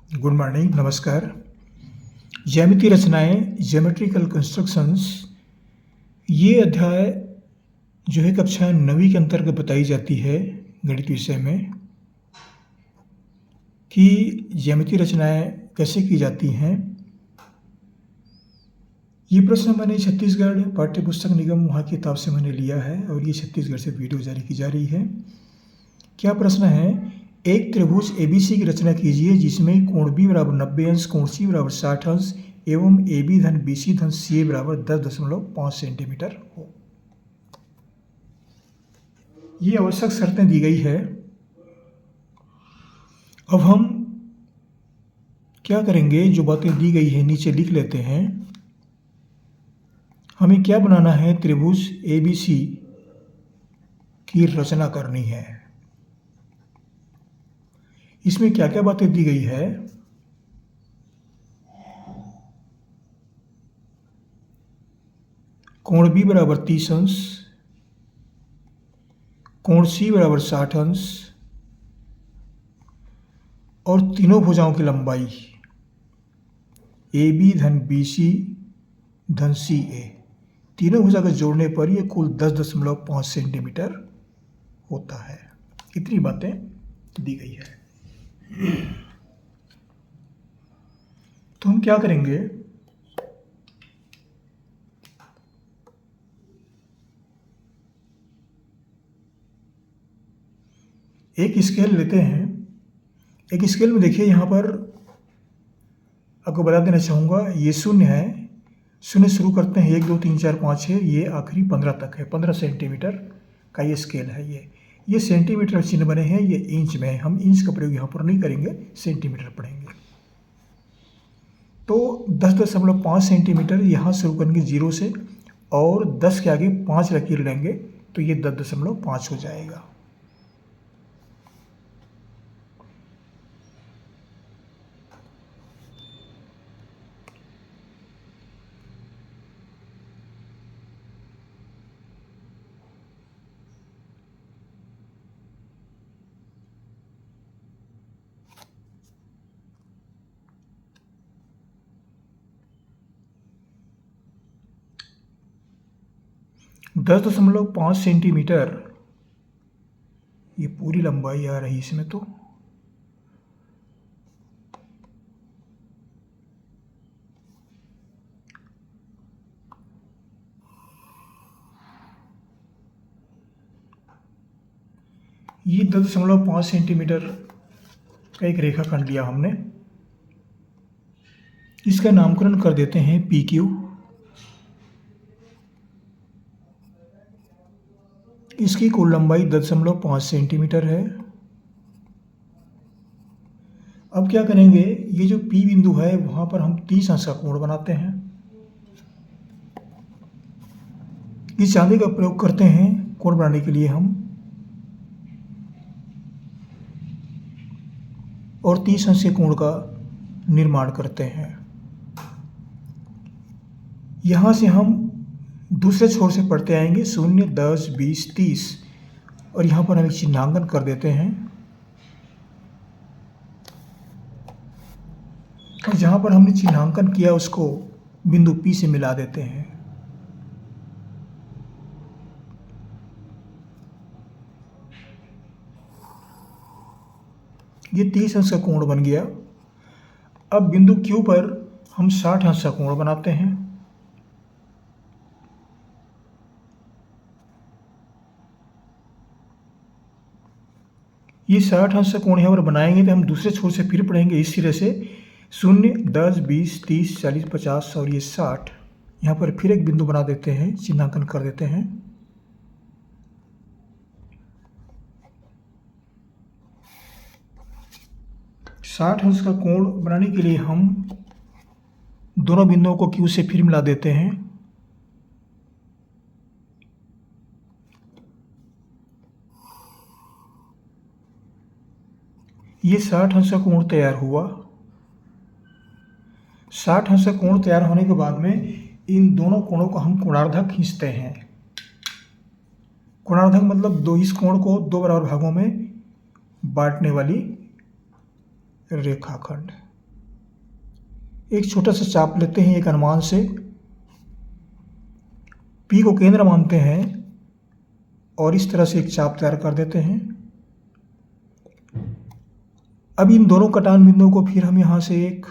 Good morning, नमस्कार। ज्यामितीय रचनाएं, ज्योमेट्रिकल कंस्ट्रक्शंस, ये अध्याय जो है कक्षा 9वीं के अंतर्गत बताई जाती है गणित विषय में कि ज्यामितीय रचनाएं कैसे की जाती हैं। ये प्रश्न मैंने छत्तीसगढ़ पाठ्य पुस्तक निगम वहाँ की किताब से मैंने लिया है और ये छत्तीसगढ़ से वीडियो जारी की जा रही है। क्या प्रश्न है? एक त्रिभुज ABC की रचना कीजिए जिसमें कोण B बराबर 90 अंश, कोण C बराबर 60 अंश एवं AB धन BC धन CA बराबर 10.5 सेंटीमीटर हो। ये आवश्यक शर्तें दी गई है। अब हम क्या करेंगे, जो बातें दी गई है नीचे लिख लेते हैं। हमें क्या बनाना है? त्रिभुज ABC की रचना करनी है। इसमें क्या क्या बातें दी गई है? कोण B बराबर 30 अंश, कोण C बराबर 60 अंश और तीनों भुजाओं की लंबाई AB धन BC धन CA, तीनों भुजा को जोड़ने पर यह कुल 10.5 सेंटीमीटर होता है। इतनी बातें दी गई है। तो हम क्या करेंगे, एक स्केल लेते हैं। एक स्केल में देखिए, यहाँ पर आपको बता देना चाहूँगा, ये 0 है। 0 शुरू करते हैं, 1 2 3 4 5 6, ये आखिरी 15 तक है। 15 सेंटीमीटर का ये स्केल है। ये सेंटीमीटर चिन्ह बने हैं, ये इंच में है। हम इंच का प्रयोग यहाँ पर नहीं करेंगे, सेंटीमीटर पढ़ेंगे। तो 10.5 सेंटीमीटर यहाँ शुरू करेंगे 0 से और 10 के आगे 5 लकीर लेंगे तो ये 10.5 हो जाएगा। दस दशमलव 5 सेंटीमीटर ये पूरी लंबाई आ रही इसमें। तो ये 10.5 सेंटीमीटर का एक रेखाखंड लिया हमने। इसका नामकरण कर देते हैं PQ। इसकी कुल लंबाई 10.5 सेंटीमीटर है। अब क्या करेंगे, ये जो P बिंदु है वहाँ पर हम 30 अंश का कोण बनाते हैं। इस चांदी का प्रयोग करते हैं कोण बनाने के लिए हम, और 30 अंश के कोण का निर्माण करते हैं। यहाँ से हम दूसरे छोर से पढ़ते आएंगे 0 10 20 30 और यहाँ पर हम एक चिन्हांकन कर देते हैं। और जहाँ पर हमने चिन्हांकन किया उसको बिंदु P से मिला देते हैं। ये 30 अंश का कोण बन गया। अब बिंदु Q पर हम 60 अंश का कोण बनाते हैं। ये 60 अंश का कोण यहाँ पर बनाएंगे तो हम दूसरे छोर से फिर पढ़ेंगे इस सिरे से 0 10 20 30 40 50 और ये 60। यहाँ पर फिर एक बिंदु बना देते हैं, चिन्हांकन कर देते हैं। साठ अंश का कोण बनाने के लिए हम दोनों बिंदुओं को Q से फिर मिला देते हैं। ये 60 अंश का कोण तैयार हुआ। 60 अंश का कोण तैयार होने के बाद में इन दोनों कोणों को हम कोणार्धक खींचते हैं। कोणार्धक मतलब इस कोण को 2 बराबर भागों में बांटने वाली रेखाखंड। एक छोटा सा चाप लेते हैं एक अनुमान से, P को केंद्र मानते हैं और इस तरह से एक चाप तैयार कर देते हैं। अब इन दोनों कटान बिंदुओं को फिर हम यहाँ से एक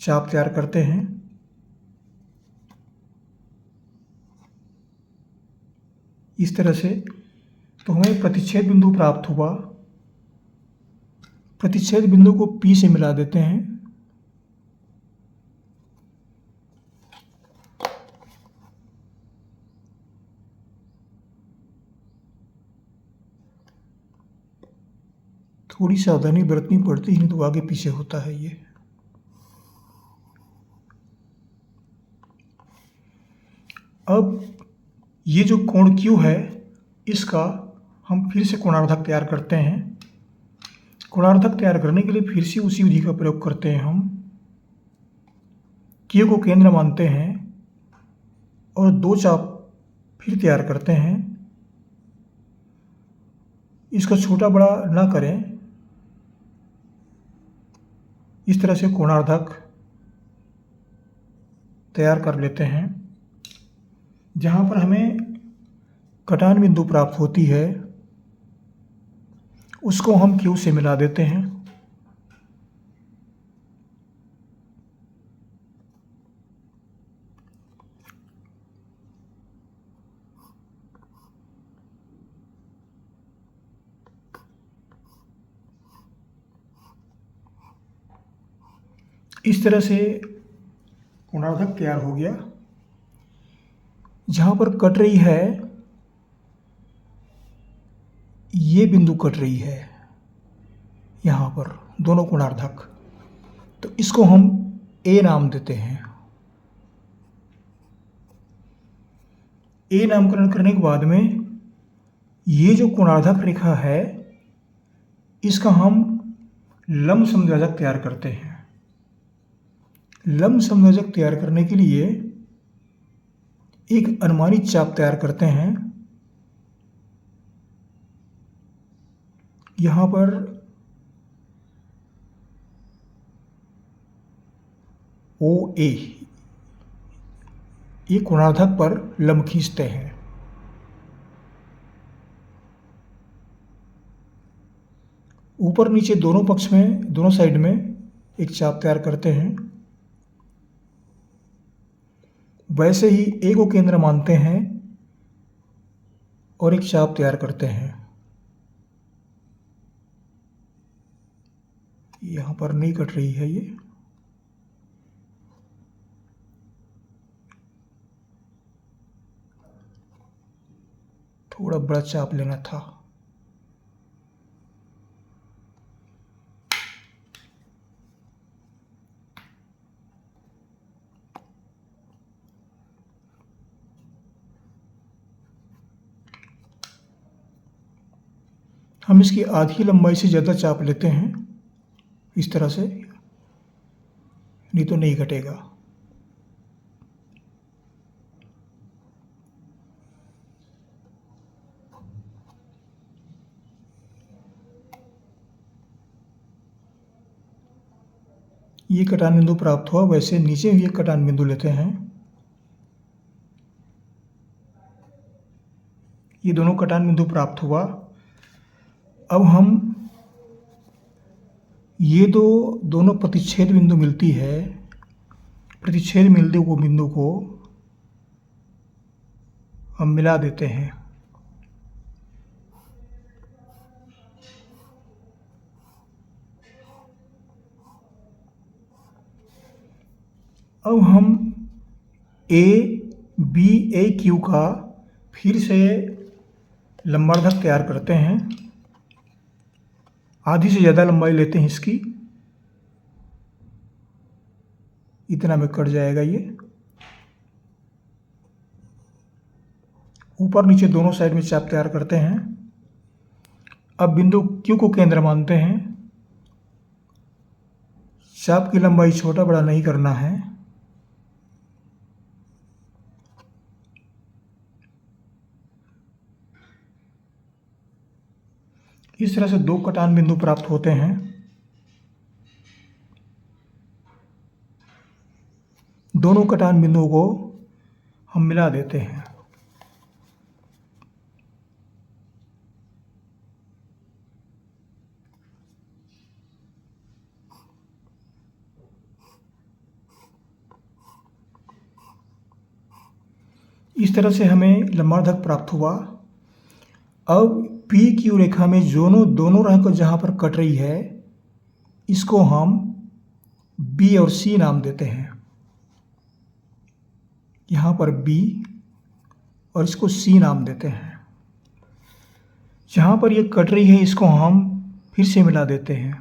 चाप तैयार करते हैं। इस तरह से तो हमें प्रतिच्छेद बिंदु प्राप्त हुआ। प्रतिच्छेद बिंदु को P से मिला देते हैं। थोड़ी सावधानी बरतनी पड़ती है, नहीं तो आगे पीछे होता है ये। अब ये जो कोण Q है, इसका हम फिर से कोणार्धक तैयार करते हैं। कोणार्धक तैयार करने के लिए फिर से उसी विधि का प्रयोग करते हैं। हम Q को केंद्र मानते हैं और दो चाप फिर तैयार करते हैं। इसका छोटा बड़ा ना करें, इस तरह से कोणार्धक तैयार कर लेते हैं। जहाँ पर हमें कटान बिंदु प्राप्त होती है उसको हम Q से मिला देते हैं। इस तरह से कोणार्धक तैयार हो गया। जहाँ पर कट रही है, ये बिंदु कट रही है यहाँ पर, दोनों कोणार्धक, तो इसको हम A नाम देते हैं। A नामकरण करने के बाद में ये जो कोणार्धक रेखा है, इसका हम लंब समद्विभाजक तैयार करते हैं। लंब समद्विभाजक तैयार करने के लिए एक अनुमानित चाप तैयार करते हैं। यहाँ पर OA, ये कोणार्धक पर लंब खींचते हैं। ऊपर नीचे दोनों पक्ष में, दोनों साइड में एक चाप तैयार करते हैं। वैसे ही A को केंद्र मानते हैं और एक चाप तैयार करते हैं। यहाँ पर नहीं कट रही है ये, थोड़ा बड़ा चाप लेना था। हम इसकी आधी लंबाई से ज़्यादा चाप लेते हैं इस तरह से, नहीं तो नहीं कटेगा। ये कटान बिंदु प्राप्त हुआ। वैसे नीचे भी एक कटान बिंदु लेते हैं। ये दोनों कटान बिंदु प्राप्त हुआ। अब हम ये दोनों प्रतिच्छेद बिंदु मिलती है, प्रतिच्छेद बिंदु को हम मिला देते हैं। अब हम ABAQ का फिर से लंबार्धक तैयार करते हैं। आधी से ज़्यादा लंबाई लेते हैं इसकी, इतना में कट जाएगा ये। ऊपर नीचे दोनों साइड में चाप तैयार करते हैं। अब बिंदु Q को केंद्र मानते हैं। चाप की लंबाई छोटा बड़ा नहीं करना है। इस तरह से दो कटान बिंदु प्राप्त होते हैं। दोनों कटान बिंदुओं को हम मिला देते हैं। इस तरह से हमें लंबार्धक प्राप्त हुआ। अब पी क्यू रेखा में दोनों रेखा जहाँ पर कट रही है इसको हम बी और सी नाम देते हैं। यहाँ पर बी और इसको सी नाम देते हैं। जहाँ पर ये कट रही है इसको हम फिर से मिला देते हैं।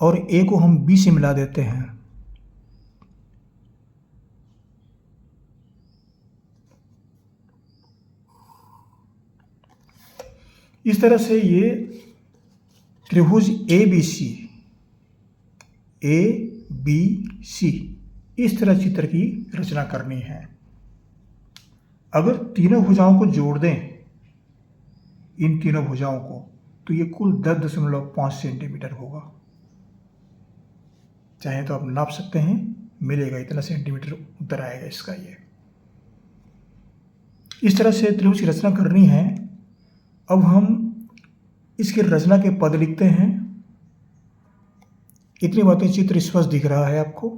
और ए को हम बी से मिला देते हैं। इस तरह से ये त्रिभुज ए बी सी इस तरह चित्र की रचना करनी है। अगर तीनों भुजाओं को जोड़ दें, इन तीनों भुजाओं को, तो ये कुल 10.5 सेंटीमीटर होगा। चाहे तो आप नाप सकते हैं, मिलेगा इतना सेंटीमीटर उत्तर आएगा इसका। ये इस तरह से त्रिभुज की रचना करनी है। अब हम इसकी रचना के पद लिखते हैं। इतनी बातें चित्र स्पष्ट दिख रहा है आपको।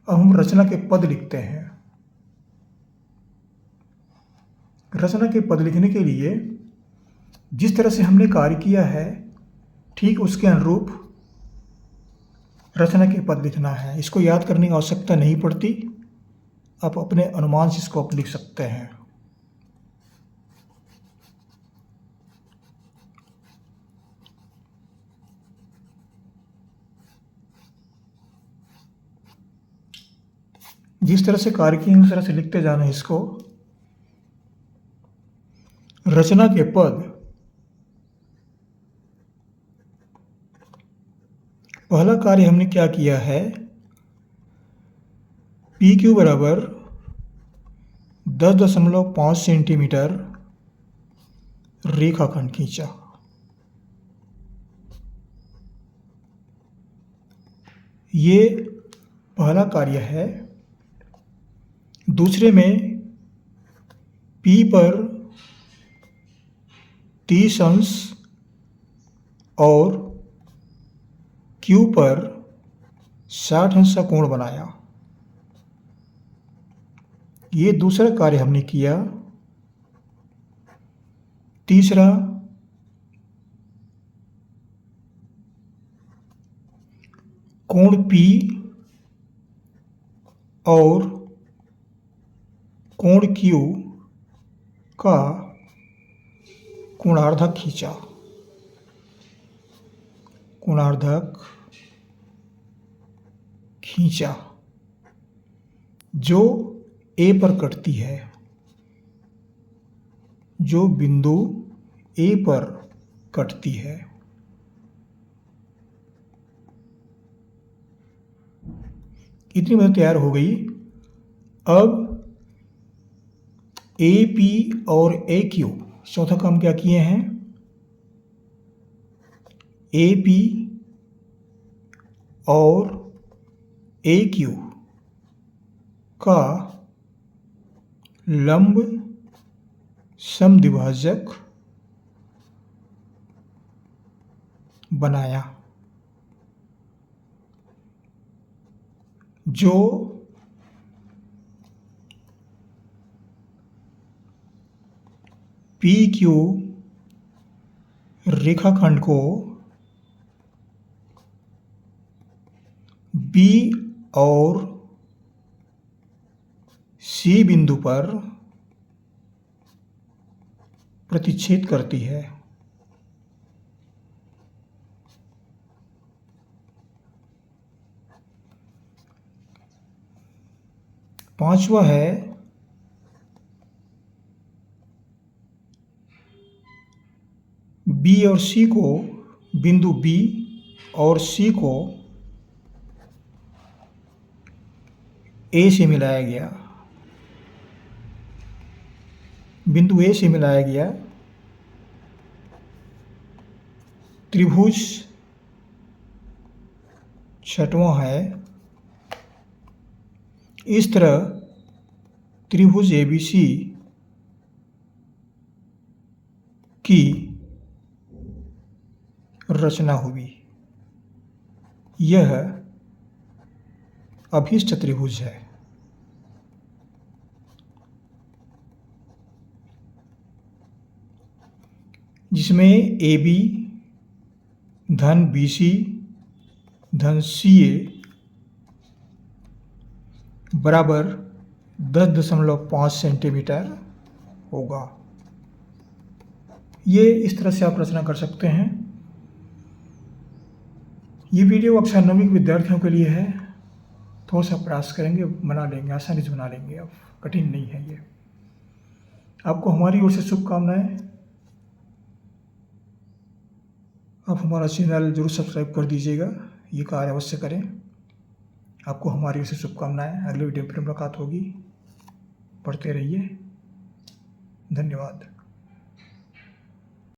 अब हम रचना के पद लिखते हैं। रचना के पद लिखने के लिए जिस तरह से हमने कार्य किया है ठीक उसके अनुरूप रचना के पद लिखना है। इसको याद करने की आवश्यकता नहीं पड़ती, आप अपने अनुमान से इसको आप लिख सकते हैं। जिस तरह से कार्य किए उस तरह से लिखते जाना है इसको। रचना के पद, पहला कार्य हमने क्या किया है, पी क्यू बराबर 10.5 सेंटीमीटर रेखाखंड खींचा। ये पहला कार्य है। दूसरे में P पर 30 अंश और Q पर 60 अंश का कोण बनाया। ये दूसरा कार्य हमने किया। तीसरा, कोण P और कोण Q का कोणार्धक खींचा। कोणार्धक खींचा जो ए पर कटती है, जो बिंदु ए पर कटती है। इतनी बात तैयार हो गई। अब ए पी और ए क्यू, चौथा काम क्या किए हैं, ए पी और ए क्यू का लंब समद्विभाजक बनाया, जो पी क्यू रेखाखंड को बी और सी बिंदु पर प्रतिच्छेद करती है। पांचवा है बी और सी को, बिंदु बी और सी को ए से मिलाया गया। बिंदु ए से मिलाया गया त्रिभुज छठवां है। इस तरह त्रिभुज ABC की रचना हुई। यह अभीष्ट त्रिभुज है। जिसमें AB धन BC धन CA बराबर 10.5 सेंटीमीटर होगा। ये इस तरह से आप रचना कर सकते हैं। ये वीडियो कक्षा 9वीं के विद्यार्थियों के लिए है। थोड़ा सा प्रयास करेंगे, बना लेंगे, आसानी से बना लेंगे। अब कठिन नहीं है ये। आपको हमारी ओर से शुभकामनाएं। आप हमारा चैनल जरूर सब्सक्राइब कर दीजिएगा, ये कार्य अवश्य करें। आपको हमारी ओर से शुभकामनाएं। अगले वीडियो में फिर मुलाकात होगी। पढ़ते रहिए। धन्यवाद।